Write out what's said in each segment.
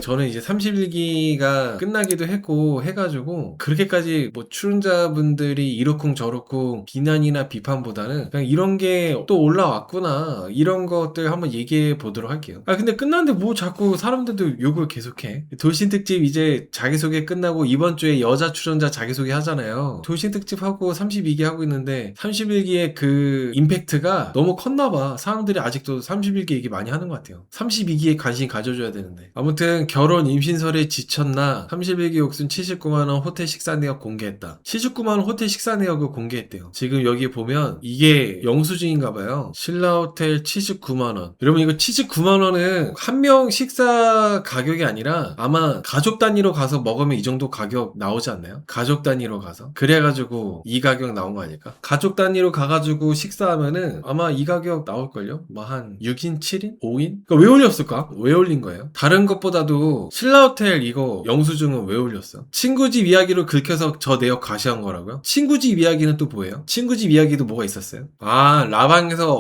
저는 이제 31기가 끝나기도 했고 해가지고 그렇게까지 뭐 출연자분들이 이러쿵 저러쿵 비난이나 비판보다는 그냥 이런 게 또 올라왔구나 이런 것들 한번 얘기해 보도록 할게요. 근데 끝났는데 뭐 자꾸 사람들도 욕을 계속해. 돌싱특집 이제 자기소개 끝나고 이번 주에 여자 출연자 자기소개 하잖아요. 돌싱특집 하고 32기 하고 있는데 31기의 그 임팩트가 너무 컸나봐. 사람들이 아직도 31기 얘기 많이 하는 것 같아요. 32기에 관심 가져줘야 되는데. 아무튼 결혼 임신설에 지쳤나 31기 옥순 79만원 호텔 식사 내역 공개했다. 79만원 호텔 식사 내역을 공개했대요. 지금 여기 보면 이게 영수증인가봐요. 신라호텔 79만원. 여러분 이거 79만원은 한 명 식사 가격이 아니라 아마 가족 단위로 가서 먹으면 이 정도 가격 나오지 않나요? 가족 단위로 가서. 그래가지고 이 가격 나온 거 아닐까? 가족 단위로 가가지고 식사하면은 아마 이 가격 나올걸요? 뭐 한 6인, 7인? 5인? 그러니까 왜 올렸을까? 왜 올린 거예요? 다른 것보다도 신라호텔 이거 영수증은 왜 올렸어? 친구 집 이야기로 긁혀서 저 내역 가시한 거라고요? 친구 집 이야기는 또 뭐예요? 친구 집 이야기도 뭐가 있었어요? 라방에서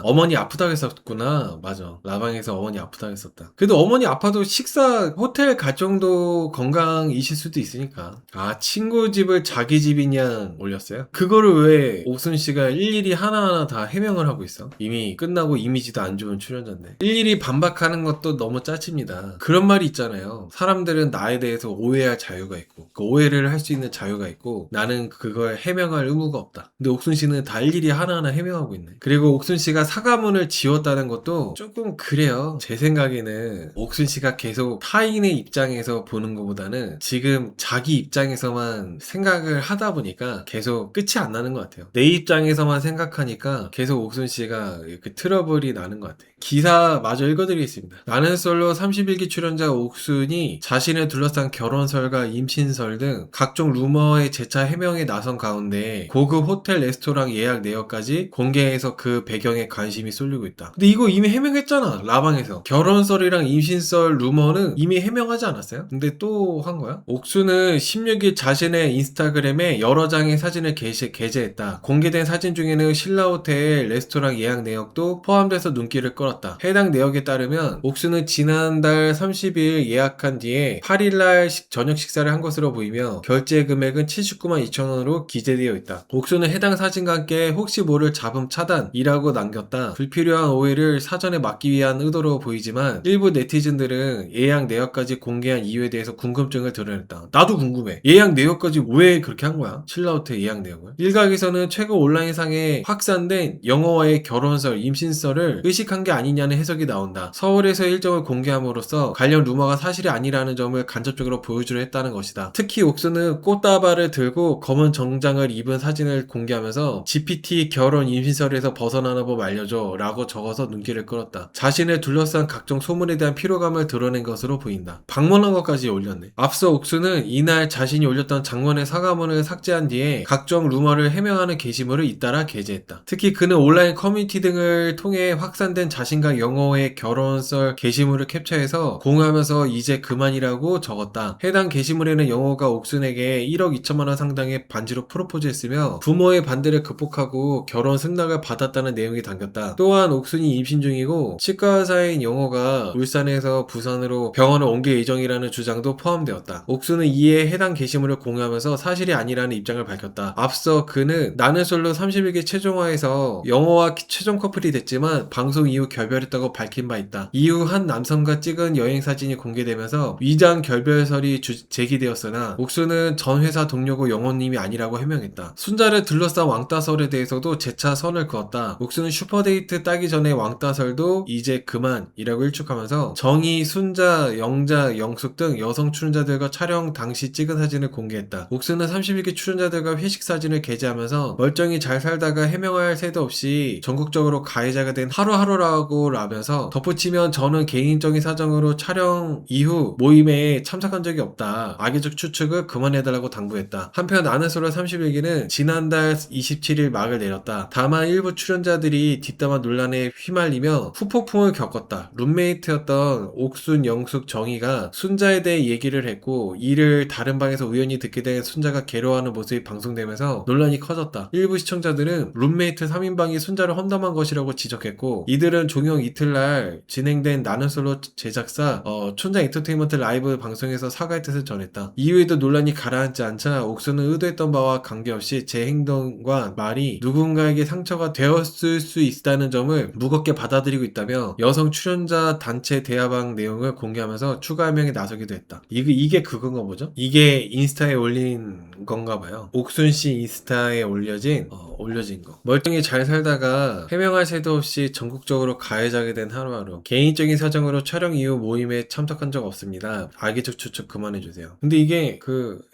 어머니 아프다고 했었구나. 맞아. 라방에서 어머니 아프다고 했었다. 그래도 어머니 아파도 식사 호텔 갈 정도 건강이실 수도 있으니까. 친구 집을 자기 집이냐 올렸어요? 그거를 왜 옥순 씨가 일일이 하나하나 다 해명을 하고 있어? 이미 끝나고 이미지도 안 좋은 출연자인데. 일일이 반박하는 것도 너무 짜칩니다. 그런 말이 있잖아요. 사람들은 나에 대해서 오해할 자유가 있고, 그 오해를 할 수 있는 자유가 있고, 나는 그걸 해명할 의무가 없다. 근데 옥순 씨는 다 일일이 하나하나 해명하고 있네. 그리고 옥순 씨가 사과문을 지웠다는 것도 조금 그래요. 제 생각에는 옥순 씨가 계속 타인의 입장에서 보는 것보다는 지금 자기 입장에서만 생각을 하다 보니까 계속 끝이 안 나는 것 같아요. 내 입장에서만 생각하니까 계속 옥순 씨가 이렇게 트러블이 나는 것 같아요. 기사 마저 읽어드리겠습니다. 나는 솔로 31기 출연자 옥순이 자신을 둘러싼 결혼설과 임신설 등 각종 루머의 재차 해명에 나선 가운데 고급 호텔 레스토랑 예약 내역까지 공개해서 그 배경에 관심이 쏠리고 있다. 근데 이거 이미 해명했잖아. 라방에서. 결혼설이랑 임신설 루머는 이미 해명하지 않았어요? 근데 또 한 거야? 옥순은 16일 자신의 인스타그램에 여러 장의 사진을 게재했다. 공개된 사진 중에는 신라호텔 레스토랑 예약 내역도 포함돼서 눈길을 끌었다. 해당 내역에 따르면 옥순은 지난달 30일 예약한 뒤에 8일날 저녁 식사를 한 것으로 보이며 결제 금액은 79만 2천원으로 기재되어 있다. 옥순은 해당 사진과 함께 혹시 모를 잡음 차단이라고 남겼다. 불필요한 오해를 사전에 막기 위한 의도로 보이지만 일부 네티즌들은 예약 내역까지 공개한 이유에 대해서 궁금증을 드러냈다. 나도 궁금해. 예약 내역까지 왜 그렇게 한 거야? 신라호텔 예약 내역을. 일각에서는 최근 온라인상에 확산된 영어와의 결혼설, 임신설을 의식한 게 아니냐는 해석이 나온다. 서울에서 일정을 공개함으로써 관련 루머가 사실이 아니라는 점을 간접적으로 보여주려 했다는 것이다. 특히 옥수는 꽃다발을 들고 검은 정장을 입은 사진을 공개하면서 GPT 결혼 임신설에서 벗어나는 법 알려줘 라고 적어서 눈길을 끌었다. 자신을 둘러싼 각종 소문에 대한 피로감을 드러낸 것으로 보인다. 방문한 것까지 올렸네. 앞서 옥수는 이날 자신이 올렸던 장문의 사과문을 삭제한 뒤에 각종 루머를 해명하는 게시물을 잇따라 게재했다. 특히 그는 온라인 커뮤니티 등을 통해 확산된 자신과 영어의 결혼설 게시물을 캡처해서 공유하면서 이제 그만이라고 적었다. 해당 게시물에는 영어가 옥순에게 1억 2천만 원 상당의 반지로 프로포즈했으며 부모의 반대를 극복하고 결혼 승낙을 받았다는 내용이 담겼다. 또한 옥순이 임신 중이고 치과 의사인 영어가 울산에서 부산으로 병원을 옮길 예정이라는 주장도 포함되었다. 옥순은 이에 해당 게시물을 공유하면서 사실이 아니라는 입장을 밝혔다. 앞서 그는 나는 솔로 31기 최종화에서 영어와 최종 커플이 됐지만 방송 이후 결별했다고 밝힌 바 있다. 이후 한 남성과 찍은 여행 사진이 공개되면서 위장 결별설이 제기되었으나 옥수는 전 회사 동료고 영호님이 아니라고 해명했다. 순자를 둘러싼 왕따설에 대해서도 재차 선을 그었다. 옥수는 슈퍼데이트 따기 전에 왕따설도 이제 그만이라고 일축하면서 정희, 순자, 영자, 영숙 등 여성 출연자들과 촬영 당시 찍은 사진을 공개했다. 옥수는 31기 출연자들과 회식 사진을 게재하면서 멀쩡히 잘 살다가 해명할 새도 없이 전국적으로 가해자가 된 하루하루라고 라면서 덧붙이면 저는 개인적인 사정으로 촬영 이후 모임에 참석한 적이 없다. 악의적 추측을 그만해달라고 당부했다. 한편 아는솔로 31기는 지난달 27일 막을 내렸다. 다만 일부 출연자들이 뒷담화 논란에 휘말리며 후폭풍을 겪었다. 룸메이트였던 옥순, 영숙, 정희가 순자에 대해 얘기를 했고 이를 다른 방에서 우연히 듣게 된 순자가 괴로워하는 모습이 방송되면서 논란이 커졌다. 일부 시청자들은 룸메이트 3인방이 순자를 험담한 것이라고 지적했고 이들은 종영 이틀날 진행된 나는 솔로 제작사 촌장 엔터테인먼트 라이브 방송에서 사과의 뜻을 전했다. 이후에도 논란이 가라앉지 않자 옥수는 의도했던 바와 관계없이 제 행동과 말이 누군가에게 상처가 되었을 수 있다는 점을 무겁게 받아들이고 있다며 여성 출연자 단체 대화방 내용을 공개하면서 추가 해명에 나서기도 했다. 이게 그건가 보죠? 이게 인스타에 올린 건가 봐요. 옥순씨 인스타에 올려진 거. 멀쩡히 잘 살다가 해명할 새도 없이 전국적으로 가해자게 된 하루하루. 개인적인 사정으로 촬영 이후 모임에 참석한 적 없습니다. 악의적 추측 그만해주세요. 근데 이게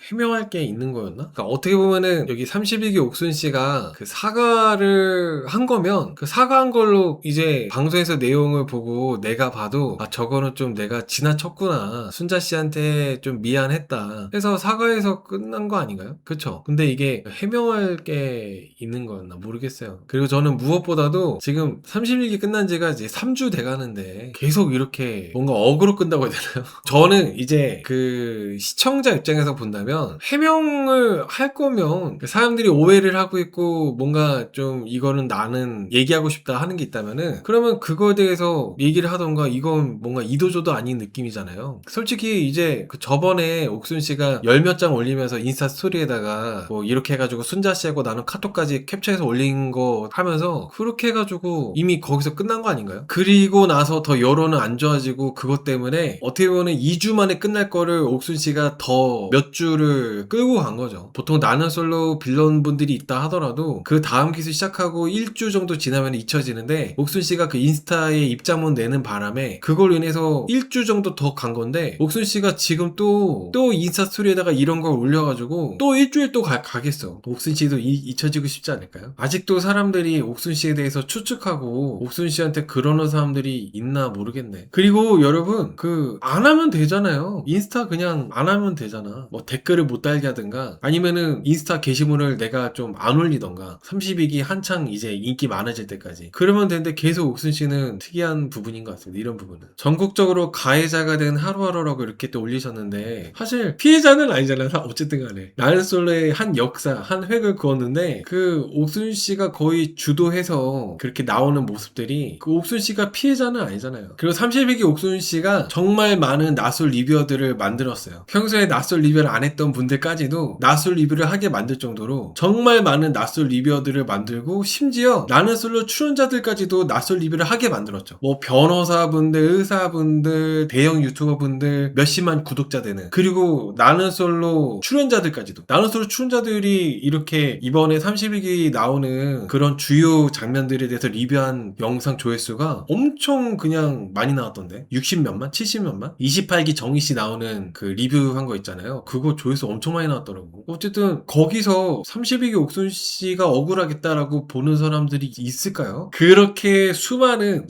해명할 게 있는 거였나? 그러니까 어떻게 보면은 여기 31기 옥순씨가 그 사과를 한 거면 그 사과한 걸로 이제 방송에서 내용을 보고 내가 봐도 저거는 좀 내가 지나쳤구나. 순자씨한테 좀 미안했다. 해서 사과해서 끝난 거 아닌가요? 그쵸? 근데 이게 해명할 게 있는 거였나 모르겠어요. 그리고 저는 무엇보다도 지금 31기 끝난 지가 이제 3주 돼가는데 계속 이렇게 뭔가 어그로 끈다고 해야 되나요? 저는 이제 그 시청자 입장에서 본다면 해명을 할 거면 사람들이 오해를 하고 있고 뭔가 좀 이거는 나는 얘기하고 싶다 하는 게 있다면은 그러면 그거에 대해서 얘기를 하던가. 이건 뭔가 이도저도 아닌 느낌이잖아요. 솔직히 이제 그 저번에 옥순 씨가 열 몇 장 올리면서 인스타 스토리에다가 뭐 이렇게 해가지고 순자 씨하고 나는 카톡까지 캡처해서 올린 거 하면서 그렇게 해가지고 이미 거기서 끝난 거 아닌가요? 그리고 나서 더 여론은 안 좋아지고 그것 때문에 어떻게 보면 2주 만에 끝날 거를 옥순 씨가 더 몇 주를 끌고 간 거죠. 보통 나는 솔로 빌런 분들이 있다 하더라도 그 다음 기수 시작하고 1주 정도 지나면 잊혀지는데 옥순 씨가 그 인스타에 입장문 내는 바람에 그걸로 인해서 1주 정도 더 간 건데 옥순 씨가 지금 또 인스타 스토리에다가 이런 걸 올려가지고 또 일주일 또 가겠어. 옥순 씨도 잊혀지고 싶지 않을까요? 아직도 사람들이 옥순 씨에 대해서 추측하고 옥순 씨한테 그러는 사람들이 있나 모르겠네. 그리고 여러분 안 하면 되잖아요. 인스타 그냥 안 하면 되잖아. 뭐 댓글을 못 달게 하든가 아니면은 인스타 게시물을 내가 좀 안 올리던가 32기 한창 이제 인기 많아질 때까지 그러면 되는데 계속 옥순 씨는 특이한 부분인 것 같습니다. 이런 부분은 전국적으로 가해자가 된 하루하루라고 이렇게 또 올리셨는데 사실 피해자는 아니잖아요. 어쨌든 간에 나는 솔로의 한 역사 한 획을 그었는데 그 옥순 씨가 거의 주도해서 그렇게 나오는 모습들이 그 옥순 씨가 피해자는 아니잖아요. 그리고 31기 옥순 씨가 정말 많은 나솔 리뷰어들을 만들었어요. 평소에 나솔 리뷰를 안 했던 분들까지도 나솔 리뷰를 하게 만들 정도로 정말 많은 나솔 리뷰어들을 만들고 심지어 나는 솔로 출연자들까지도 나솔 리뷰를 하게 만들었죠. 뭐 변호사분들, 의사분들, 대형 유튜버분들, 몇십만 구독자 되는 그리고 나는 솔로 출연자들까지도 나는 솔로 출연자들이 이렇게 이번에 31기 나오는 그런 주요 장면들에 대해서 리뷰한 영상 조회수가 엄청 그냥 많이 나왔던데 60몇만? 70몇만? 28기 정희씨 나오는 그 리뷰한 거 있잖아요. 그거 조회수 엄청 많이 나왔더라고. 어쨌든 거기서 32기 옥순씨가 억울하겠다라고 보는 사람들이 있을까요? 그렇게 수많은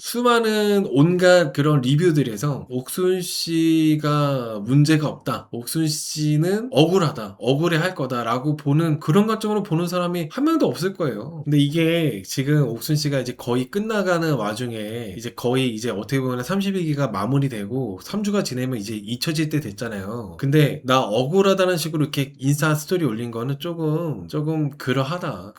온갖 그런 리뷰들에서 옥순씨가 문제가 없다. 옥순씨는 억울하다. 억울해 할 거다라고 보는 그런 관점으로 보는 사람이 한 명도 없을 거예요. 근데 이게 지금 옥순씨가 이제 거의 끝나가는 와중에 이제 거의 이제 어떻게 보면 32기가 마무리되고 3주가 지내면 이제 잊혀질 때 됐잖아요. 근데 나 억울하다는 식으로 이렇게 인스타 스토리 올린 거는 조금 그러하다.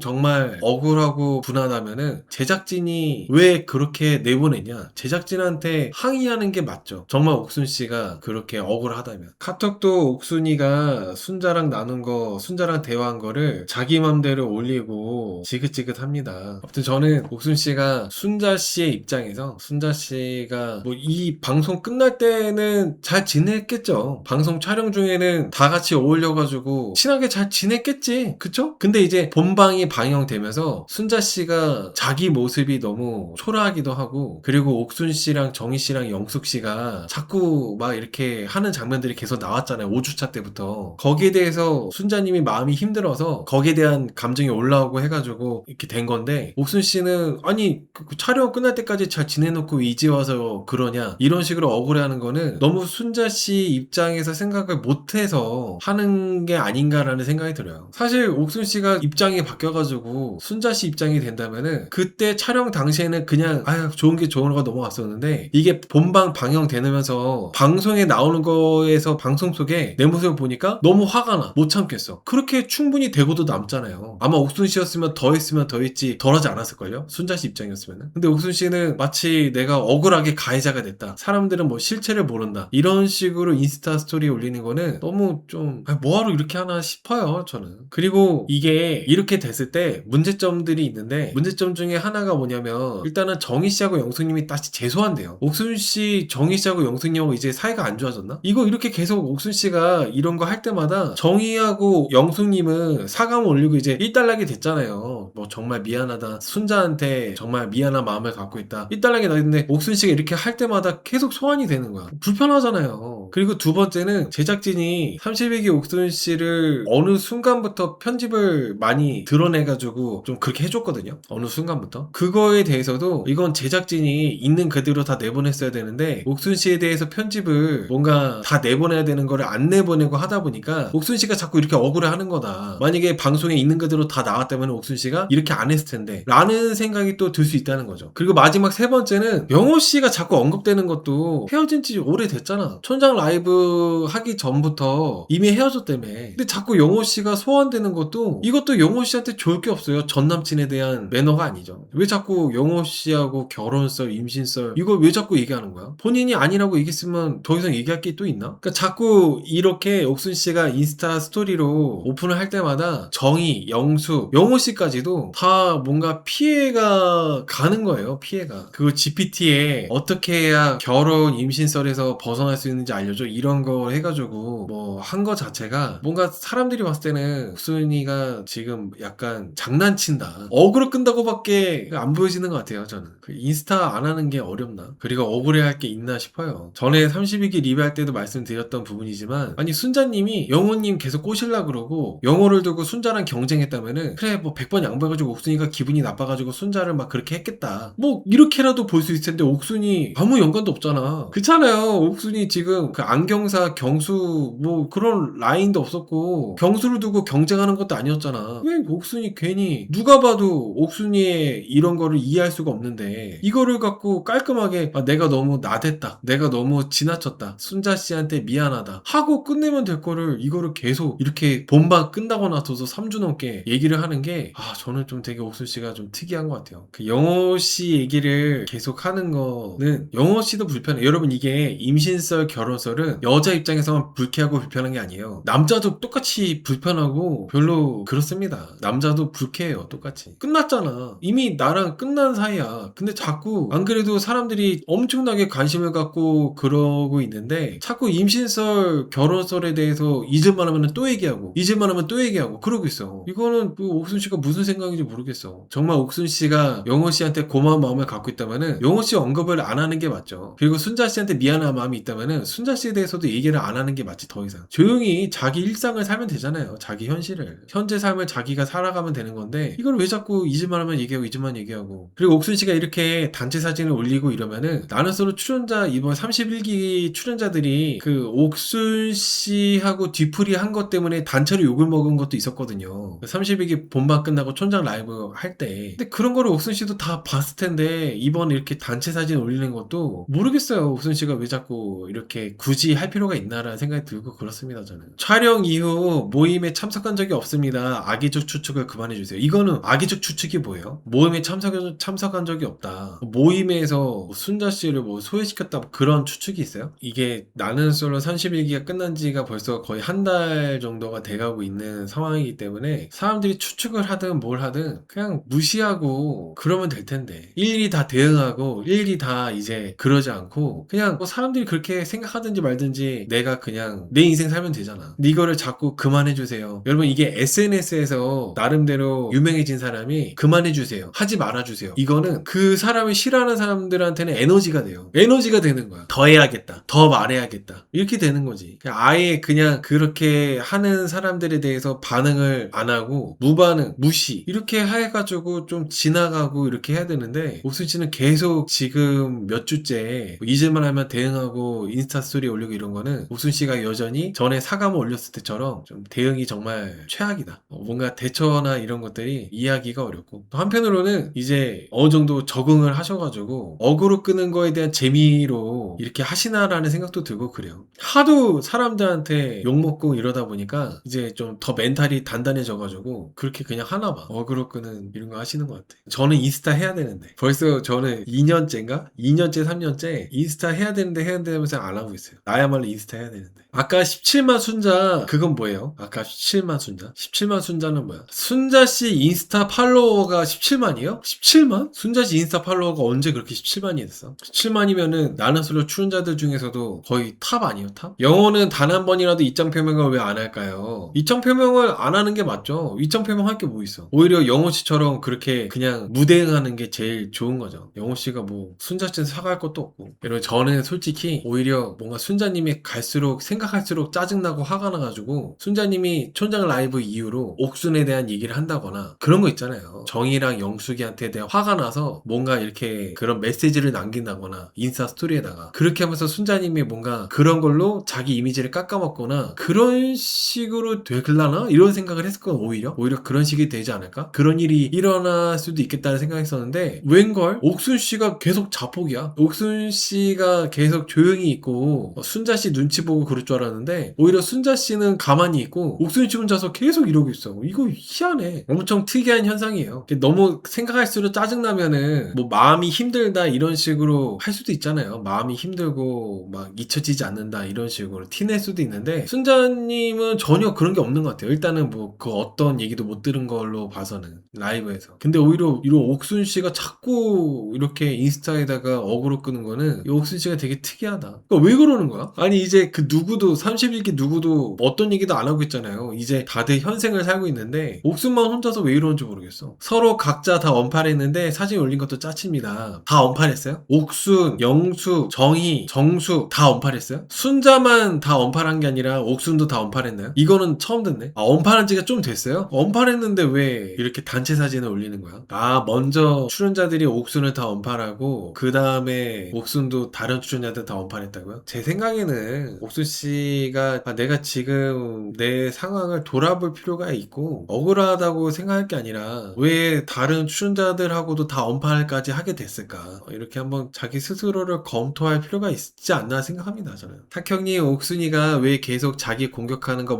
정말 억울하고 분하다면은 제작진이 왜 그렇게 내보내냐? 제작진한테 항의하는 게 맞죠. 정말 옥순씨가 그렇게 억울하다면. 카톡도 옥순이가 순자랑 나눈 거, 순자랑 대화한 거를 자기 맘대로 올리고 지긋지긋합니다. 아무튼 저는 옥순씨가 순자씨의 입장에서 순자씨가 뭐 이 방송 끝날 때는 잘 지냈겠죠. 방송 촬영 중에는 다 같이 어울려가지고 친하게 잘 지냈겠지. 그쵸? 근데 이제 본방이 방영되면서 순자씨가 자기 모습이 너무 초라하기도 하고 그리고 옥순씨랑 정희씨랑 영숙씨가 자꾸 막 이렇게 하는 장면들이 계속 나왔잖아요. 5주차 때부터. 거기에 대해서 순자님이 마음이 힘들어서 거기에 대한 감정이 올라오고 해가지고 이렇게 된 건데 옥순씨는 아니 그 촬영 끝날 때까지 잘 지내놓고 이제 와서 그러냐 이런 식으로 억울해하는 거는 너무 순자씨 입장에서 생각을 못해서 하는 게 아닌가라는 생각이 들어요. 사실 옥순씨가 입장이 바뀌어가지고 순자씨 입장이 된다면은 그때 촬영 당시에는 그냥 좋은 게 좋은 거가 넘어갔었는데 이게 본방 방영되면서 방송에 나오는 거에서 방송 속에 내 모습을 보니까 너무 화가 나. 못 참겠어. 그렇게 충분히 대고도 남잖아요. 아마 옥순씨였으면 더 했으면 더 했지 덜하지 않았을걸요? 순자씨 입장이었으면. 했으면은. 근데 옥순 씨는 마치 내가 억울하게 가해자가 됐다, 사람들은 뭐 실체를 모른다, 이런 식으로 인스타 스토리에 올리는 거는 너무 좀 뭐하러 이렇게 하나 싶어요, 저는. 그리고 이게 이렇게 됐을 때 문제점들이 있는데, 문제점 중에 하나가 뭐냐면, 일단은 정희 씨하고 영숙님이 다시 재소한대요. 옥순 씨, 정희 씨하고 영숙님하고 이제 사이가 안 좋아졌나? 이거 이렇게 계속 옥순 씨가 이런 거 할 때마다 정희하고 영숙님은 사과문 올리고 이제 일단락이 됐잖아요. 뭐 정말 미안하다, 순자한테 정말 미안한 마음을 갖고 있다, 일단락이 나는데 옥순 씨가 이렇게 할 때마다 계속 소환이 되는 거야. 불편하잖아요. 그리고 두 번째는 제작진이 31기 옥순 씨를 어느 순간부터 편집을 많이 드러내가지고 좀 그렇게 해줬거든요. 어느 순간부터. 그거에 대해서도 이건 제작진이 있는 그대로 다 내보냈어야 되는데, 옥순 씨에 대해서 편집을 뭔가 다 내보내야 되는 거를 안 내보내고 하다 보니까 옥순 씨가 자꾸 이렇게 억울해하는 거다. 만약에 방송에 있는 그대로 다 나왔다면 옥순 씨가 이렇게 안 했을 텐데 라는 생각이 또 들 수 있다는 거죠. 그리고 마지막 세 번째는 영호 씨가 자꾸 언급되는 것도 헤어진 지 오래됐잖아. 촌장 라이브 하기 전부터 이미 헤어졌다며. 근데 자꾸 영호 씨가 소환되는 것도, 이것도 영호 씨한테 좋을 게 없어요. 전 남친에 대한 매너가 아니죠. 왜 자꾸 영호 씨하고 결혼설, 임신설 이걸 왜 자꾸 얘기하는 거야? 본인이 아니라고 얘기했으면 더 이상 얘기할 게 또 있나? 그러니까 자꾸 이렇게 옥순 씨가 인스타 스토리로 오픈을 할 때마다 정희, 영수, 영호 씨까지도 다 뭔가 피해가 가는 거예요. 피해가. 그거 GPT에 어떻게 해야 결혼, 임신설에서 벗어날 수 있는지 알려줘, 이런 거 해가지고 뭐 한 거 자체가 뭔가 사람들이 봤을 때는 옥순이가 지금 약간 장난친다, 어그로 끈다고밖에 안 보여지는 것 같아요. 저는 그 인스타 안 하는 게 어렵나, 그리고 억울해할 게 있나 싶어요. 전에 32기 리뷰할 때도 말씀드렸던 부분이지만, 아니 순자님이 영호님 계속 꼬실라 그러고 영호를 두고 순자랑 경쟁했다면은 그래 뭐 100번 양보해가지고 옥순이가 기분이 나빠가지고 순자를 막 그렇게 했겠다, 뭐 이렇게라도 볼 수 있을 텐데, 옥순이 아무 연관도 없잖아. 그렇잖아요. 옥순이 지금 그 안경사 경수 뭐 그런 라인도 없었고 경수를 두고 경쟁하는 것도 아니었잖아. 왜 옥순이 괜히, 누가 봐도 옥순이의 이런 거를 이해할 수가 없는데 이거를 갖고 깔끔하게 내가 너무 나댔다, 내가 너무 지나쳤다, 순자 씨한테 미안하다 하고 끝내면 될 거를, 이거를 계속 이렇게 본방 끝나고 나서도 3주 넘게 얘기를 하는 게, 저는 좀 되게 옥순 씨가 좀 특이한 것 같아요. 그 영호 씨 얘기를 계속 하는 거는 영호 씨도 불편해. 여러분, 이게 임신설, 결혼설은 여자 입장에서만 불쾌하고 불편한 게 아니에요. 남자도 똑같이 불편하고 별로 그렇습니다. 남자도 불쾌해요. 똑같이. 끝났잖아. 이미 나랑 끝난 사이야. 근데 자꾸 안 그래도 사람들이 엄청나게 관심을 갖고 그러고 있는데 자꾸 임신설, 결혼설에 대해서 잊을만 하면 또 얘기하고, 잊을만 하면 또 얘기하고 그러고 있어. 이거는 그 옥순 씨가 무슨 생각인지 모르겠어. 정말 옥순 씨가 영호 씨한테 고마운 마음을 갖고 있다면은 영호 씨 언급을 안 하는 게 맞죠. 그리고 순자 씨한테 미안한 마음이 있다면은 순자 씨에 대해서도 얘기를 안 하는 게 맞지. 더 이상 조용히 자기 일상을 살면 되잖아요. 자기 현실을, 현재 삶을 자기가 살아가면 되는 건데, 이걸 왜 자꾸 잊을만 하면 얘기하고 잊을만 얘기하고. 그리고 옥순 씨가 이렇게 단체 사진을 올리고 이러면은, 나는 서로 출연자, 이번 31기 출연자들이 그 옥순 씨하고 뒤풀이 한 것 때문에 단체로 욕을 먹은 것도 있었거든요. 31기 본방 끝나고 촌장 라이브 할 때. 근데 그런 거를 옥순 씨도 다 봤을 텐데 이번 이렇게 단체 사진 올리는 것도 모르겠어요. 옥순 씨가 왜 자꾸 이렇게 굳이 할 필요가 있나라는 생각이 들고 그렇습니다. 저는 촬영 이후 모임에 참석한 적이 없습니다. 악의적 추측을 그만해주세요. 이거는 악의적 추측이 뭐예요? 모임에 참석한 적이 없다, 모임에서 순자 씨를 뭐 소외시켰다, 그런 추측이 있어요? 이게 나는 솔로 31기가 끝난 지가 벌써 거의 한 달 정도가 돼가고 있는 상황이기 때문에 사람들이 추측을 하든 뭘 하든 그냥 무시하고 그러면 될 텐데, 일일이 다 대응하고 일일이 다 이제 그러지 않고 그냥 뭐 사람들이 그렇게 생각하든지 말든지 내가 그냥 내 인생 살면 되잖아. 근데 이거를 자꾸 그만해주세요. 여러분, 이게 SNS에서 나름대로 유명해진 사람이 그만해주세요, 하지 말아주세요, 이거는 그 사람을 싫어하는 사람들한테는 에너지가 돼요. 에너지가 되는 거야. 더 해야겠다, 더 말해야겠다, 이렇게 되는 거지. 아예 그냥 그렇게 하는 사람들에 대해서 반응을 안 하고 무반응, 무시 이렇게 해가지고 좀 지나가고 이렇게 해야 되는데, 옥순 씨는 계속 지금 몇 주째 잊을만 하면 대응하고 인스타 스토리 스토리 올리고 이런 거는 옥순 씨가 여전히 전에 사과문 올렸을 때처럼 좀 대응이 정말 최악이다. 뭔가 대처나 이런 것들이 이해하기가 어렵고, 또 한편으로는 이제 어느 정도 적응을 하셔가지고 어그로 끄는 거에 대한 재미로 이렇게 하시나라는 생각도 들고 그래요. 하도 사람들한테 욕먹고 이러다 보니까 이제 좀 더 멘탈이 단단해져가지고 그렇게 그냥 하나 봐. 어그로 끄는 이런 거 하시는 것 같아. 저는 인스타 해야 되는데 벌써 저는 2년째인가? 2년째 3년째 인스타 해야 되는데 하면서 안 하고 있어요. 나야말로 인스타 해야 되는데. 아까 17만 순자 그건 뭐예요? 아까 17만 순자? 17만 순자는 뭐야? 순자씨 인스타 팔로워가 17만이요? 17만? 순자씨 인스타 팔로워가 언제 그렇게 17만이 됐어? 17만이면은 나는 솔로 출연자들 중에서도 거의 탑 아니에요? 탑? 영어는 단 한 번이라도 입장 표명을 왜 안 할까요? 입장 표명을 안 하는 게 맞죠. 입장 표명할 게 뭐 있어? 오히려 영호 씨처럼 그렇게 그냥 무대응하는 게 제일 좋은 거죠. 영호 씨가 뭐 순자씨는 사과할 것도 없고. 그리고 저는 솔직히 오히려 뭔가 순자님이 갈수록 생각할수록 짜증나고 화가 나가지고 순자님이 촌장 라이브 이후로 옥순에 대한 얘기를 한다거나 그런 거 있잖아요. 정이랑 영숙이한테 대한 화가 나서 뭔가 이렇게 그런 메시지를 남긴다거나 인스타 스토리에다가 그렇게 하면서 순자님이 뭔가 그런 걸로 자기 이미지를 깎아먹거나 그런 식으로 되글라나? 이런 생각을 했을 건 오히려 그런 식이 되지 않을까? 그런 일이 일어날 수도 있겠다는 생각했었는데 웬걸? 옥순 씨가 계속 자폭이야. 옥순 씨가 계속 조용히 있고 순자씨 눈치 보고 그럴 줄 알았는데 오히려 순자씨는 가만히 있고 옥순 씨 혼자서 계속 이러고 있어. 이거 희한해. 엄청 특이한 현상이에요. 너무 생각할수록 짜증나면은 뭐 마음이 힘들다 이런 식으로 할 수도 있잖아요. 마음이 힘들고 막 잊혀지지 않는다 이런 식으로 티낼 수도 있는데 순자님은 전혀 그런 게 없는 것 같아요. 일단은 뭐 그 어떤 얘기도 못 들은 걸로 봐서는 라이브에서. 근데 오히려 이런 옥순 씨가 자꾸 이렇게 인스타에다가 어그로 끄는 거는 이 옥순 씨가 되게 특이하다. 그러니까 왜 그러는 거야? 아니 이제 그 누구도 31기 누구도 어떤 얘기도 안 하고 있잖아요. 이제 다들 현생을 살고 있는데 옥순만 혼자서 왜 이러는지 모르겠어. 서로 각자 다 언팔했는데 사진 올린 것도 짜칩니다. 다 언팔했어요? 옥순, 영수, 정희, 정수 다 언팔했어요? 순자만 다 언팔한 게 아니라 옥순도 다 언팔했나요? 이거는 처음 듣네. 아, 언팔한 지가 좀 됐어요? 언팔했는데 왜 이렇게 단체 사진을 올리는 거야? 아, 먼저 출연자들이 옥순을 다 언팔하고 그 다음에 옥순도 다른 출연자들 다 언팔했다고요? 제 생각에는 옥순 씨가 내가 지금 내 상황을 돌아볼 필요가 있고 억울하다고 생각할 게 아니라 왜 다른 출연자들하고도 다 언팔까지 하게 됐을까? 이렇게 한번 자기 스스로를 검토할 필요가 있지 않나 생각합니다. 저는 탁형이 옥순이가 왜 계속 자기 공격하는 거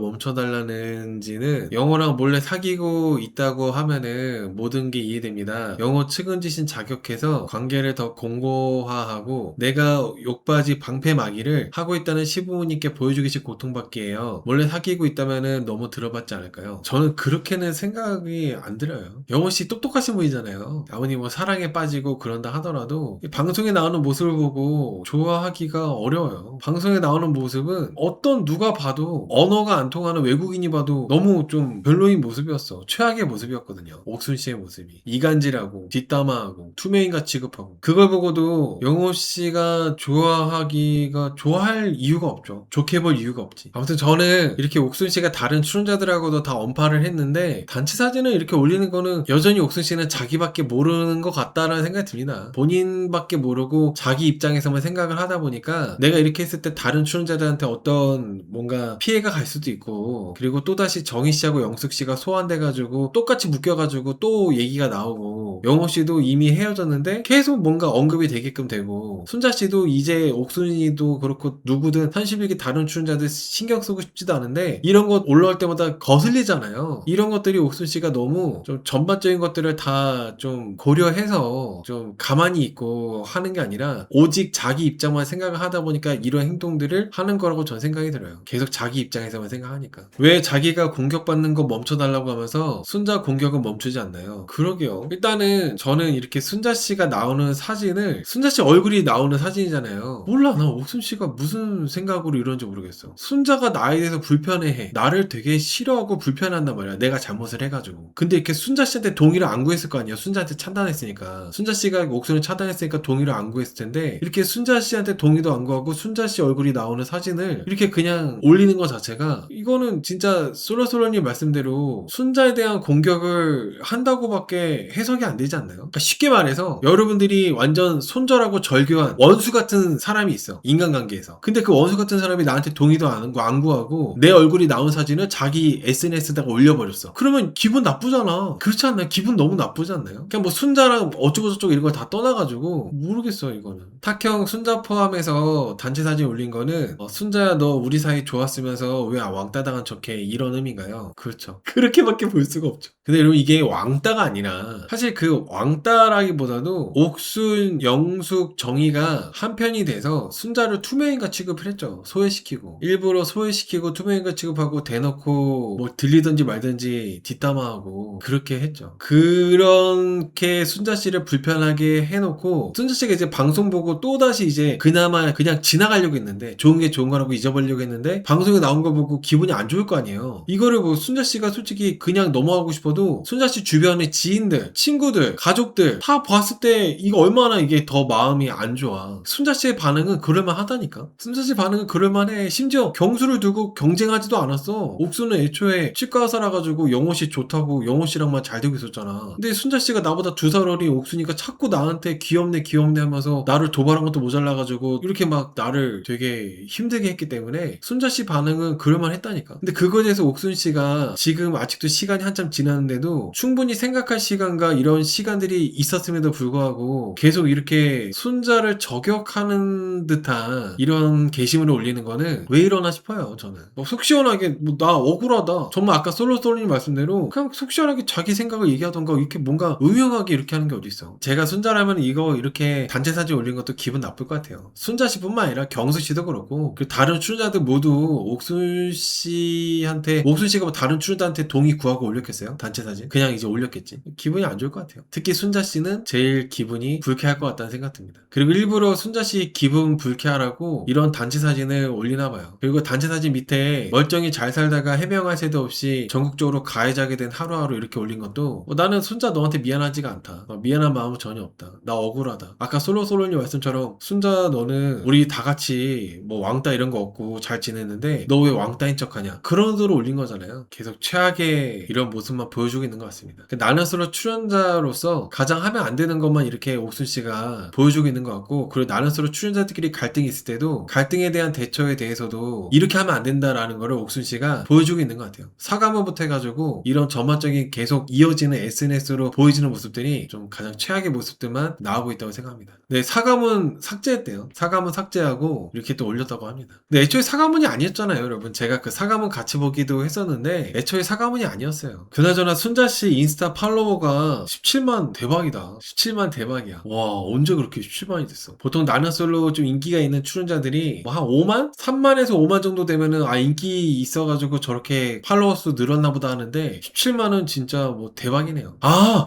멈춰달라는지는 영호랑 몰래 사귀고 있다고 하면은 모든 게 이해됩니다. 영호 측은지신 자격해서 관계를 더 공고화하고 내가 욕바지 방패막이를 하고 있다는 시부모님께 보여주기식 고통받게 해요. 몰래 사귀고 있다면은 너무 들어봤지 않을까요? 저는 그렇게는 생각이 안 들어요. 영호씨 똑똑하신 분이잖아요. 아무리 뭐 사랑에 빠지고 그런다 하더라도 방송에 나오는 모습을 보고 좋아하기가 어려워요. 방송에 나오는 모습은 어떤 누가 봐도 언어가 안 통하는 외국인이 봐도 너무 좀 별로인 모습이었어. 최악의 모습이었거든요. 옥순 씨의 모습이 이간질하고 뒷담화하고 투명인간 취급하고 그걸 보고도 영호 씨가 좋아할 이유가 없죠. 좋게 볼 이유가 없지. 아무튼 저는 이렇게 옥순 씨가 다른 출연자들하고도 다 언팔을 했는데 단체 사진을 이렇게 올리는 거는 여전히 옥순 씨는 자기밖에 모르는 것 같다라는 생각이 듭니다. 본인밖에 모르고 자기 입장에서만 생각을 하다 보니까 내가 이렇게 했을 때 다른 출연자들한테 어떤 뭔가 피해가 갈 수도 있고 그리고 또다시 정희 씨하고 영숙 씨가 소환돼가지고 똑같이 묶여가지고 또 얘기가 나오고 영호 씨도 이미 헤어졌는데 계속 뭔가 언급이 되게끔 되고 순자 씨도 이제 옥순이도 그렇고 누구든 31기 다른 출연자들 신경 쓰고 싶지도 않은데 이런 것 올라올 때마다 거슬리잖아요. 이런 것들이 옥순 씨가 너무 좀 전반적인 것들을 다 좀 고려해서 좀 가만히 있고 하는 게 아니라 오직 자기 입장만 생각을 하다 보니까 이런 행동들을 하는 거라고 전 생각이 들어요. 계속 자기 입장에서만 생각하니까. 왜 자기가 공격받는 거 멈춰달라고 하면서 순자 공격은 멈추지 않나요? 그러게요. 일단은 저는 이렇게 순자 씨가 나오는 사진을 순자 씨 얼굴이 나오는 사진이잖아요. 몰라 나 옥순 씨가 무슨 생각으로 이런지 모르겠어. 순자가 나에 대해서 불편해해. 나를 되게 싫어하고 불편한단 말이야. 내가 잘못을 해가지고. 근데 이렇게 순자 씨한테 동의를 안 구했을 거 아니야. 순자한테 차단했으니까. 순자 씨가 옥순을 차단했으니까 동의를 안 구했을 텐데 이렇게 순자 씨한테 동의도 안 구하고 순자 씨 얼굴이 나오는 사진을 이렇게 그냥 올리는 것 자체가 이거는 진짜 솔로솔로님 말씀대로 순자에 대한 공격을 한다고밖에 해석이 안 되지 않나요? 그러니까 쉽게 말해서 여러분들이 완전 손절하고 절교한 원수 같은 사람이 있어, 인간관계에서. 근데 그 원수 같은 사람이 나한테 동의도 안 구하고 내 얼굴이 나온 사진을 자기 SNS에다가 올려버렸어. 그러면 기분 나쁘잖아. 그렇지 않나요? 기분 너무 나쁘지 않나요? 그냥 뭐 순자랑 어쩌고저쩌고 이런 거 다 떠나가지고 모르겠어 이거는. 탁형 순자 포함해서 단체 사진 올린 거는 순자야 너 우리 사이 좋았으면서 왜 왕따 당한 척해, 이런 의미인가요? 그렇죠. 그렇게밖에 볼 수가 없죠. 근데 여러분, 이게 왕따가 아니라 사실 그 왕따라기보다도 옥순, 영숙, 정희가 한편이 돼서 순자를 투명인간 취급을 했죠. 소외시키고, 일부러 소외시키고 투명인간 취급하고 대놓고 뭐 들리든지 말든지 뒷담화하고 그렇게 했죠. 그렇게 순자 씨를 불편하게 해놓고 순자 씨가 이제 방송 보고 또다시 이제 그나마 그냥 지나가려고 했는데, 좋은 게 좋은 거라고 잊어버리려고 했는데 방송에 나온 거 보고 기분이 안 좋을 거 아니에요. 이거를 뭐 순자 씨가 솔직히 그냥 넘어가고 싶어도 순자 씨 주변의 지인들, 친구들, 가족들 다 봤을 때 이거 얼마나 이게 더 마음이 안 좋아. 순자 씨의 반응은 그럴만 하다니까. 순자 씨 반응은 그럴만 해. 심지어 경수를 두고 경쟁하지도 않았어. 옥수는 애초에 치과 의사라 가지고 영호 씨 좋다고 영호 씨랑만 잘 되고 있었잖아. 근데 순자 씨가 나보다 2살 어린 옥수니까 자꾸 나한테 귀엽네 귀엽네 하면서 나를 도발한 것도 모자라 가지고 이렇게 막 나를 되게 힘들게 했기 때문에 순자 씨 반응은 그럴만 했다니까. 근데 그거에 대해서 옥순 씨가 지금 아직도 시간이 한참 지났는데도 충분히 생각할 시간과 이런 시간들이 있었음에도 불구하고 계속 이렇게 순자를 저격하는 듯한 이런 게시물을 올리는 거는 왜 이러나 싶어요. 저는 속 시원하게 뭐 나 억울하다, 정말 아까 솔로님 말씀대로 그냥 속 시원하게 자기 생각을 얘기하던가 이렇게 뭔가 음흉하게 이렇게 하는 게 어딨어. 제가 순자라면 이거 이렇게 단체 사진 올린 것도 기분 나쁠 것 같아요. 순자 씨뿐만 아니라 경수 씨도 그렇고 그 다른 출연자들 모두 옥순 씨한테, 옥순 씨가 뭐 다른 출연자한테 동의 구하고 올렸겠어요? 단체 사진? 그냥 이제 올렸겠지. 기분이 안 좋을 것 같아요. 특히 순자 씨는 제일 기분이 불쾌할 것 같다는 생각 듭니다. 그리고 일부러 순자 씨 기분 불쾌하라고 이런 단체 사진을 올리나 봐요. 그리고 단체 사진 밑에 멀쩡히 잘 살다가 해명할 새도 없이 전국적으로 가해자게 된 하루하루 이렇게 올린 것도 나는 순자 너한테 미안하지가 않다. 미안한 마음은 전혀 없다. 나 억울하다. 아까 솔로님 말씀처럼 순자 너는 우리 다 같이 뭐 왕따 이런 거 없고 잘 지냈는데 너 왜 왕따인 척하냐, 그런 도로 올린 거잖아요. 계속 최악의 이런 모습만 보여주고 있는 것 같습니다. 나는 솔로 출연자로서 가장 하면 안 되는 것만 이렇게 옥순 씨가 보여주고 있는 것 같고, 그리고 나는 솔로 출연자들끼리 갈등이 있을 때도 갈등에 대한 대처에 대해서도 이렇게 하면 안 된다라는 거를 옥순 씨가 보여주고 있는 것 같아요. 사과문부터 해가지고 이런 전반적인 계속 이어지는 SNS로 보여지는 모습들이 좀 가장 최악의 모습들만 나오고 있다고 생각합니다. 네, 사과문 삭제했대요. 사과문 삭제하고 이렇게 또 올렸다고 합니다. 근데 애초에 사과문이 아니었잖아요, 여러분. 제가 그 사과문 같이 보기도 했었는데 애초에 사과문이 아니었어요. 그나저나 순자씨 인스타 팔로워가 17만 대박이다. 17만 대박이야. 와, 언제 그렇게 17만이 됐어. 보통 나는 솔로 좀 인기가 있는 출연자들이 뭐 한 5만? 3만에서 5만 정도 되면은 인기 있어가지고 저렇게 팔로워 수 늘었나 보다 하는데 17만은 진짜 뭐 대박이네요.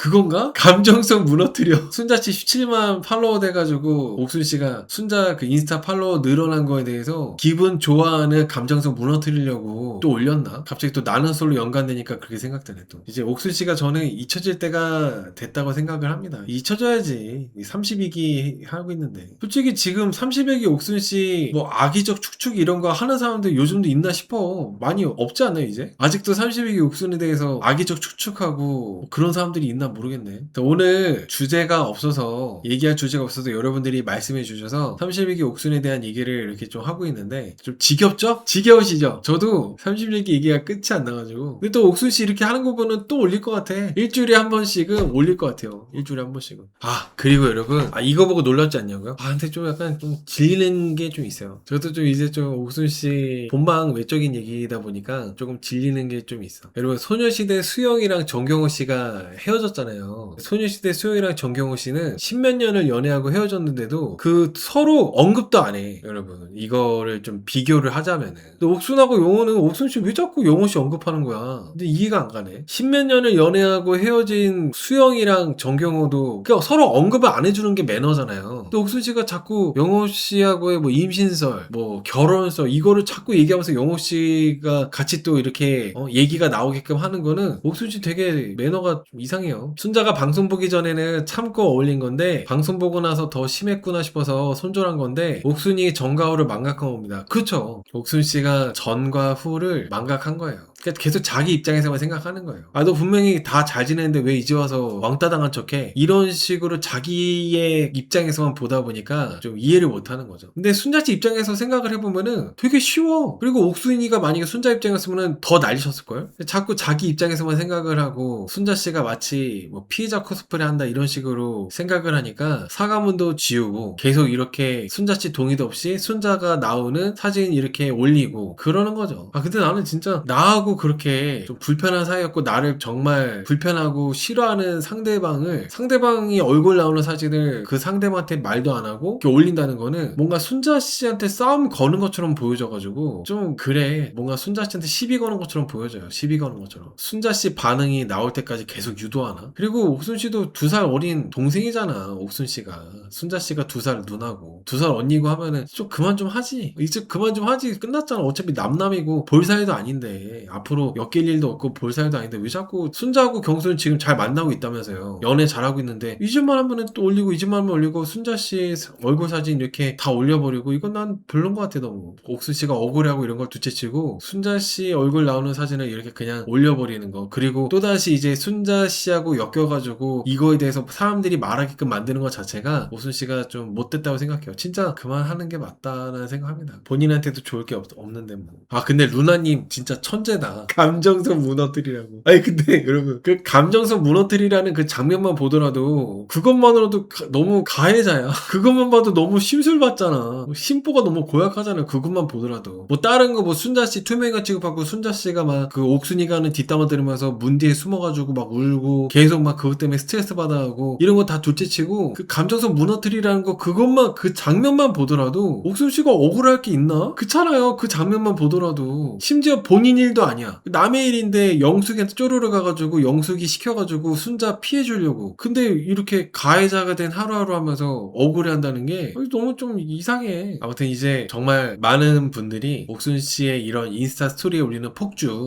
그건가? 감정성 무너뜨려. 순자씨 17만 팔로워 돼가지고 옥순씨가 순자 그 인스타 팔로워 늘어난 거에 대해서 기분 좋아하는 감정성 무너뜨리려고 또 올렸나? 갑자기 또 나는 솔로 연관되니까 그렇게 생각되네. 또 이제 옥순씨가 저는 잊혀질 때가 됐다고 생각을 합니다. 잊혀져야지. 32기 하고 있는데 솔직히 지금 30기 옥순씨 뭐 악의적 축축 이런 거 하는 사람들 요즘도 있나 싶어. 많이 없지 않나요 이제? 아직도 32기 옥순에 대해서 악의적 축축하고 그런 사람들이 있나 모르겠네. 오늘 주제가 없어서, 얘기할 주제가 없어서 여러분들이 말씀해 주셔서 32기 옥순에 대한 얘기를 이렇게 좀 하고 있는데 좀 지겹죠? 지겨우시죠? 저도 32기 얘기가 끝이 안 나가지고. 근데 또 옥순씨 이렇게 하는 거 보면 또 올릴 것 같아. 일주일에 한 번씩은 올릴 것 같아요. 일주일에 한 번씩은. 그리고 여러분 이거 보고 놀랍지 않냐고요? 근데 좀 약간 좀 질리는 게 좀 있어요. 저도 좀 이제 좀 옥순씨 본방 외적인 얘기다 보니까 조금 질리는 게 좀 있어. 여러분 소녀시대 수영이랑 정경호 씨가 헤어졌잖아요. 소녀시대 수영이랑 정경호 씨는 십몇 년을 연애하고 헤어졌는데도 그 서로 언급도 안 해. 여러분 이거를 좀 비교를 하자면은, 근데 옥순하고 용호는 옥순씨 왜 자꾸 용호씨 언급하는 거야? 근데 이해가 안 가네. 십몇 년을 연애하고 헤어진 수영이랑 정경호도 그냥 서로 언급을 안 해주는 게 매너잖아요. 근데 옥순씨가 자꾸 용호씨하고의 뭐 임신설, 뭐 결혼설 이거를 자꾸 얘기하면서 용호씨가 같이 또 이렇게 얘기가 나오게끔 하는 거는 옥순씨 되게 매너가 좀 이상해요. 순자가 방송 보기 전에는 참고 어울린 건데 방송 보고 나서 더 심했구나 싶어서 손절한 건데 옥순이 전과 후를 망각한 겁니다. 그쵸? 옥순씨가 전과 후를 망각한 거예요. 그러니까 계속 자기 입장에서만 생각하는 거예요. 아, 너 분명히 다 잘 지내는데 왜 이제 와서 왕따 당한 척해? 이런 식으로 자기의 입장에서만 보다 보니까 좀 이해를 못 하는 거죠. 근데 순자씨 입장에서 생각을 해보면은 되게 쉬워. 그리고 옥순이가 만약에 순자 입장이었으면은 더 난리쳤을걸? 자꾸 자기 입장에서만 생각을 하고 순자씨가 마치 뭐 피해자 코스프레 한다 이런 식으로 생각을 하니까 사과문도 지우고 계속 이렇게 순자씨 동의도 없이 순자가 나오는 사진 이렇게 올리고 그러는 거죠. 아, 근데 나는 진짜 나하고 그렇게 좀 불편한 사이였고 나를 정말 불편하고 싫어하는 상대방이 얼굴 나오는 사진을 그 상대방한테 말도 안 하고 이렇게 올린다는 거는 뭔가 순자 씨한테 싸움 거는 것처럼 보여져가지고 좀 그래, 뭔가 순자 씨한테 시비 거는 것처럼 보여져요. 시비 거는 것처럼. 순자 씨 반응이 나올 때까지 계속 유도하나? 그리고 옥순 씨도 2살 어린 동생이잖아. 옥순 씨가. 순자 씨가 2살 누나고 2살 언니고 하면은 좀 그만 좀 하지. 이제 그만 좀 하지. 끝났잖아. 어차피 남남이고 볼 사이도 아닌데 앞으로 엮일 일도 없고 볼 사이도 아닌데 왜 자꾸 순자하고 경수는 지금 잘 만나고 있다면서요. 연애 잘하고 있는데 이 집만 하면은 또 올리고 이 집만 하면 올리고 순자 씨 얼굴 사진 이렇게 다 올려버리고 이건 난 별론 것 같아. 너무 옥순 씨가 억울해하고 이런 걸 둘째치고 순자 씨 얼굴 나오는 사진을 이렇게 그냥 올려버리는 거, 그리고 또다시 이제 순자 씨하고 엮여가지고 이거에 대해서 사람들이 말하게끔 만드는 것 자체가 옥순 씨가 좀 못됐다고 생각해요. 진짜 그만하는 게 맞다는 생각합니다. 본인한테도 좋을 게 없는데 뭐. 아, 근데 루나님 진짜 천재다. 감정선 무너뜨리라고. 아니 근데 여러분, 그 감정선 무너뜨리라는 그 장면만 보더라도 그것만으로도 너무 가해자야. 그것만 봐도 너무 심술받잖아. 심보가 너무 고약하잖아. 그것만 보더라도. 뭐 다른 거 뭐 순자씨 투명인간 취급하고 순자씨가 막 그 옥순이가 하는 뒷담화 들으면서 문 뒤에 숨어가지고 막 울고 계속 막 그것 때문에 스트레스 받아하고 이런 거 다 둘째치고 그 감정선 무너뜨리라는 거 그것만 그 장면만 보더라도 옥순씨가 억울할 게 있나? 그렇잖아요. 그 장면만 보더라도. 심지어 본인 일도 아니야. 남의 일인데 영숙이한테 쪼르르 가가지고 영숙이 시켜가지고 순자 피해주려고. 근데 이렇게 가해자가 된 하루하루 하면서 억울해한다는 게 너무 좀 이상해. 아무튼 이제 정말 많은 분들이 옥순 씨의 이런 인스타 스토리에 올리는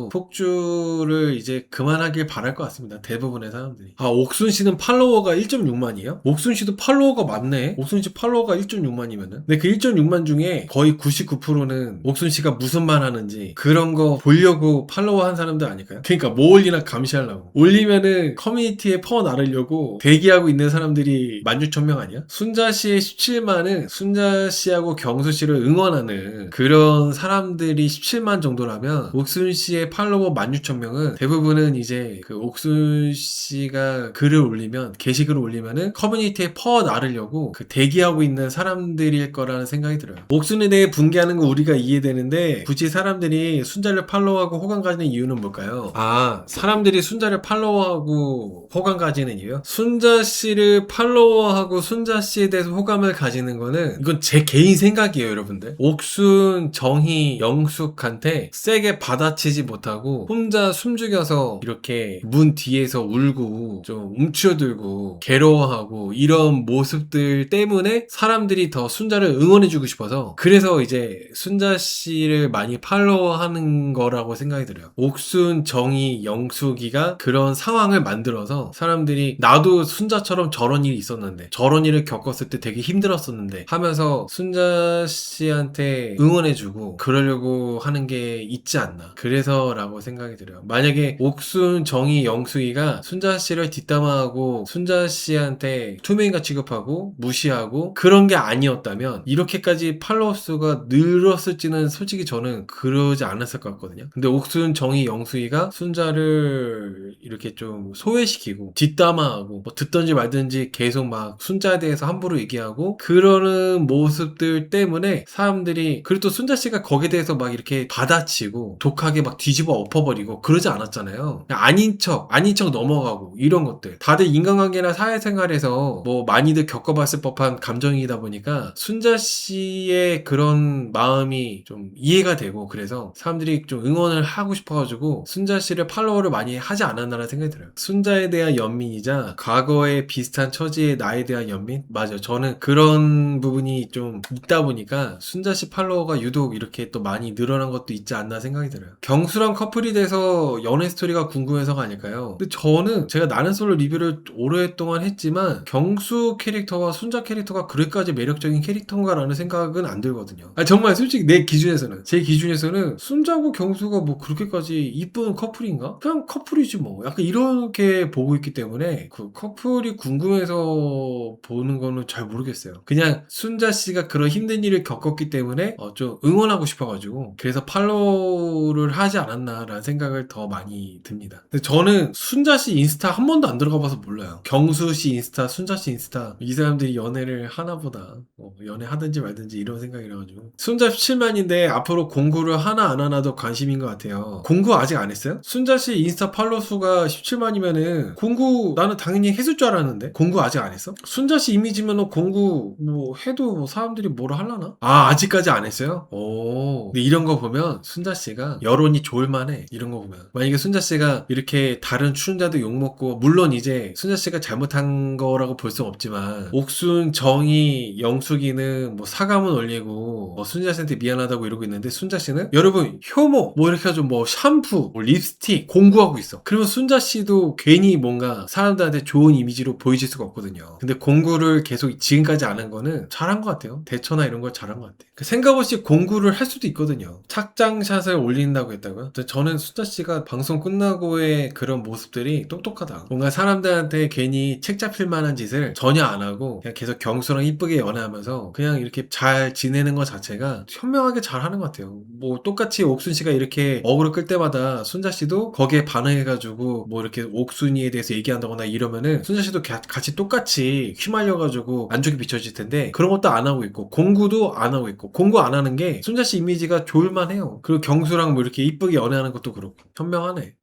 폭주를 이제 그만하길 바랄 것 같습니다. 대부분의 사람들이. 아, 옥순 씨는 팔로워가 1.6만이에요? 옥순 씨도 팔로워가 많네. 옥순 씨 팔로워가 1.6만이면은. 근데 그 1.6만 중에 거의 99%는 옥순 씨가 무슨 말 하는지 그런 거 보려고 팔로워 한 사람들 아닐까요? 그러니까 뭐 올리나 감시하려고. 올리면은 커뮤니티에 퍼나르려고 대기하고 있는 사람들이 16,000명 아니야? 순자 씨의 17만은 순자 씨하고 경수 씨를 응원하는 그런 사람들이 17만 정도라면 옥순 씨의 팔로워 16,000명은 대부분은 이제 그 옥순 씨가 글을 올리면, 게시글을 올리면은 커뮤니티에 퍼나르려고 그 대기하고 있는 사람들일 거라는 생각이 들어요. 옥순에 대해 분개하는 거 우리가 이해되는데 굳이 사람들이 순자를 팔로우하고 호감 가지는 이유는 뭘까요? 아, 사람들이 순자를 팔로우하고 호감 가지는 이유요? 순자 씨를 팔로우하고 순자 씨에 대해서 호감을 가지는 거는 이건 제 개인 생각이에요, 여러분들. 옥순, 정희, 영숙한테 세게 받아치지 못하고 혼자 숨죽여서 이렇게 문 뒤에서 울고 좀 움츠러들고 괴로워하고 이런 모습들 때문에 사람들이 더 순자를 응원해주고 싶어서, 그래서 이제 순자 씨를 많이 팔로우하는 거라고 생각이 들어요. 옥순, 정희, 영숙이가 그런 상황을 만들어서 사람들이 나도 순자처럼 저런 일이 있었는데, 저런 일을 겪었을 때 되게 힘들었었는데 하면서 순자 씨한테 응원해주고 그러려고 하는 게 있지 않나. 그래서 라고 생각이 들어요. 만약에 옥순, 정희, 영숙이가 순자 씨를 뒷담화하고 순자 씨한테 투명인간 취급하고 무시하고 그런 게 아니었다면 이렇게까지 팔로워 수가 늘었을지는 솔직히 저는 그러지 않았을 것 같거든요. 근데 옥순, 정희, 영숙이가 순자를 이렇게 좀 소외시키고 뒷담화하고 뭐 듣던지 말든지 계속 막 순자에 대해서 함부로 얘기하고 그러는 모습들 때문에 사람들이, 그리고 또 순자 씨가 거기에 대해서 막 이렇게 받아치고 독하게 막 뒤집어 엎어버리고 그러지 않았잖아요. 그냥 아닌 척 넘어가고 이런 것들. 다들 인간관계나 사회생활에서 뭐 많이들 겪어봤을 법한 감정이다 보니까 순자 씨의 그런 마음이 좀 이해가 되고, 그래서 사람들이 좀 응원을 하고 싶어가지고 순자 씨를 팔로워를 많이 하지 않았나라는 생각이 들어요. 순자에 대한 연민이자 과거의 비슷한 처지의 나에 대한 연민? 맞아요. 저는 그런 부분이 좀 있다 보니까 순자 씨 팔로워가 유독 이렇게 또 많이 늘어난 것도 있지 않나 생각이 들어요. 경수랑 커플이 돼서 연애 스토리가 궁금해서가 아닐까요? 근데 저는 제가 나는 솔로 리뷰를 오랫동안 했지만 경수 캐릭터와 순자 캐릭터가 그렇게까지 매력적인 캐릭터인가라는 생각은 안 들거든요. 아, 정말 솔직히 제 기준에서는 순자고 경수가 뭐 그렇게까지 이쁜 커플인가? 그냥 커플이지 뭐. 약간 이렇게 보고 있기 때문에 그 커플이 궁금해서 보는 거는 잘 모르겠어요. 그냥 순자 씨가 그런 힘든 일을 겪었기 때문에 좀 응원하고 싶어가지고 그래서 팔로우를 하지 않았나라는 생각을 더 많이 듭니다. 근데 저는 순자 씨 인스타 한 번도 안 들어가 봐서 몰라요. 경수 씨 인스타, 순자 씨 인스타 이 사람들이 연애를 하나 보다. 연애하든지 말든지 이런 생각이라가지고 순자 17만인데 앞으로 공구를 하나 안 하나도 관심인 것 같아요. 공구 아직 안 했어요? 순자 씨 인스타 팔로우 수가 17만이면은 공구 나는 당연히 했을 줄 알았는데 공구 아직 안 했어? 순자 씨 이미지면은 공구 뭐 해도 뭐 사람들이 뭐라 할라나? 아 아직까지 안 했어요? 오. 근데 이런 거 보면 순자 씨가 여론이 좋을 만해. 이런 거 보면 만약에 순자 씨가 이렇게 다른 출연자도 욕먹고 물론 이제 순자 씨가 잘못한 거라고 볼 수는 없지만 옥순, 정희, 영숙이는 뭐 사과문 올리고 뭐 순자 씨한테 미안하다고 이러고 있는데 순자 씨는 여러분 효모 뭐 이렇게 해가지고 뭐 샴푸, 뭐 립스틱 공구하고 있어. 그러면 순자 씨도 괜히 뭔가 사람들한테 좋은 이미지로 보여질 수가 없거든요. 근데 공구를 계속 지금까지 안 한 거는 잘한 것 같아요. 대처나 이런 걸 잘한 것 같아요. 생각 없이 공구를 할 수도 있거든요. 착장샷을 올린다고 했다고요? 근데 저는 순자 씨가 방송 끝나고의 그런 모습들이 똑똑하다. 뭔가 사람들한테 괜히 책 잡힐 만한 짓을 전혀 안 하고 그냥 계속 경수랑 이쁘게 연애하면서 그냥 이렇게 잘 지내는 것 자체가 현명하게 잘 하는 것 같아요. 뭐 똑같이 옥순 씨가 이렇게 어그로 끌 때마다 순자 씨도 거기에 반응해가지고 뭐 이렇게 옥순이에 대해서 얘기한다거나 이러면은 순자 씨도 같이 똑같이 휘말려가지고 안 좋게 비춰질 텐데 그런 것도 안 하고 있고 공구도 안 하고 있고 공구 안 하는 게 순자 씨 이미지가 좋을만 해요. 그리고 경수랑 뭐 이렇게 이쁘게 연애하는 것도 그렇고 현명하네.